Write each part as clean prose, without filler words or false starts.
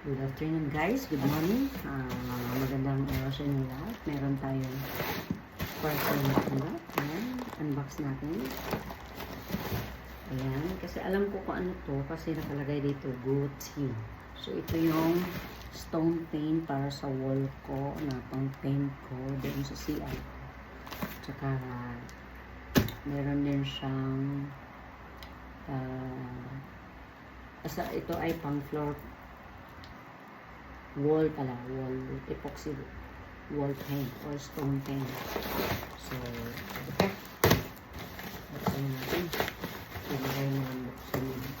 Good afternoon guys, good morning. Magandang araw sa inyo lahat. Meron tayong parcel na tanggap. Ayan, unbox natin. Ayan, kasi alam ko kung ano to kasi nakalagay dito, Gucci. So ito yung stone paint para sa wall ko na pang paint ko doon sa CR. Tsaka meron din siyang ito ay pang floor wall pala, wall epoxy wall paint or stone paint. So, ito. Buksan natin. Ilagay na ang buksan natin.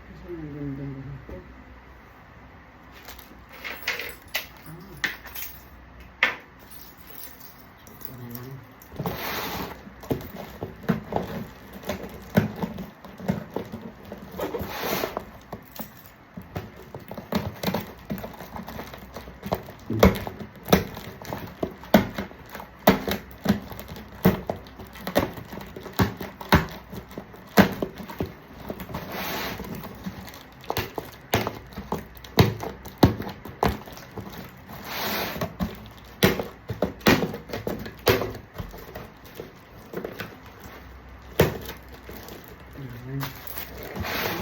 Kasi magandang ganito. Ito na lang.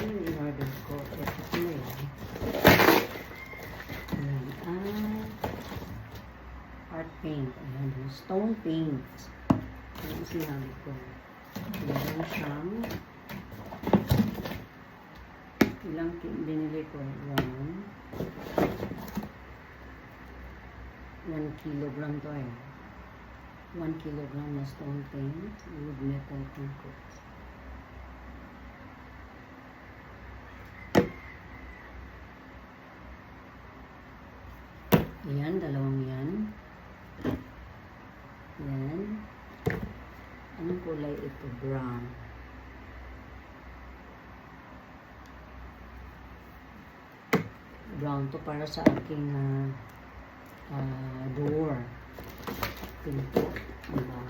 Ano yung in-order ko? Ito na yan. Ayan. Art paint. Ayan. Stone paint. Ayan yung sinabi ko. Meron siyang ilang binili ko. 1 kilogram to eh. 1 kilogram na stone paint. Wood metal concrete. Ayan, dalawang yan. Yan. Anong kulay ito? Brown. Brown to para sa aking door. Pinto. Diba?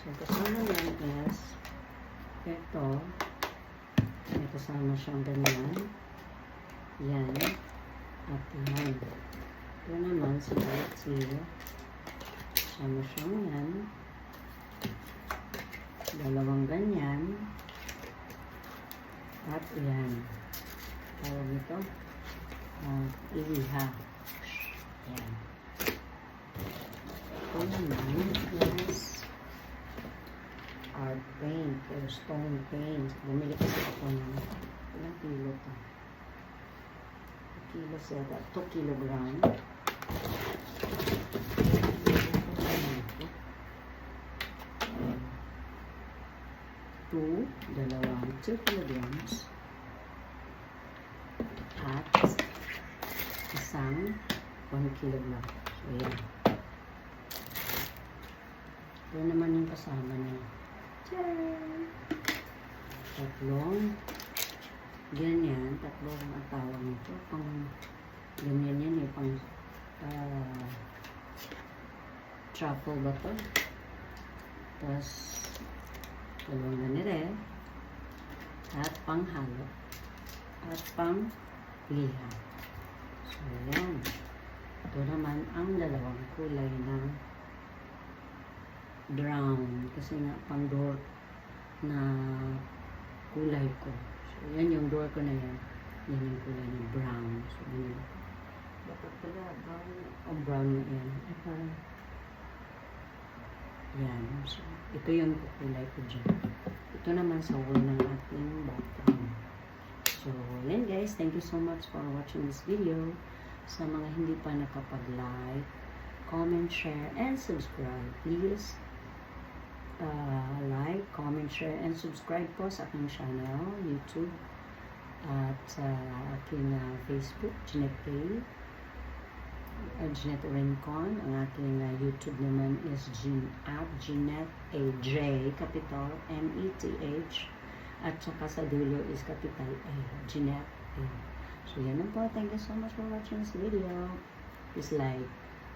So, kasama yan is ito. May kasama siyang ganyan. Yan. At yan. Ito naman si Gucci. Kasama siyang yan. Dalawang ganyan. At yan. Tawag ito. Iliha. Yan. Ito naman is art paint or stone paint. Bumili kasi ako ng ilang kilo ito. 2 kilo siya. 2 kilogram. 2 kilograms. At isang 1 kilogram. So, yan. Ito naman yung kasama niya. Tatlong ganyan, tatlong ang tawag nito, pang ganyan yan eh, pang truffle ba to? Tapos dalawang ganire at pang halo at pang liha. So yan, ito naman ang dalawang kulay ng brown kasi nga pang door na kulay ko. So, yan yung door ko na yan. Yan yung kulay ng brown. So, yan. Dapat pala, brown. O, brown na yan. Ay, parang yan. So, ito yung kulay ko dyan. Ito naman sa wall ng ating bathroom. So, yan guys. Thank you so much for watching this video. Sa mga hindi pa nakapag-like, comment, share, and subscribe. Please, like, comment, share, and subscribe po sa aking channel, YouTube. At sa aking Facebook, Jeanette A. Jeanette Rincon. Ang aking YouTube naman is Jeanette A. J, capital M-E-T-H. At saka sa dulo is capital A, Jeanette A. So yan lang po. Thank you so much for watching this video. Please like,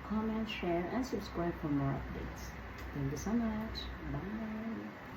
comment, share, and subscribe for more updates. Thank you so much. Bye!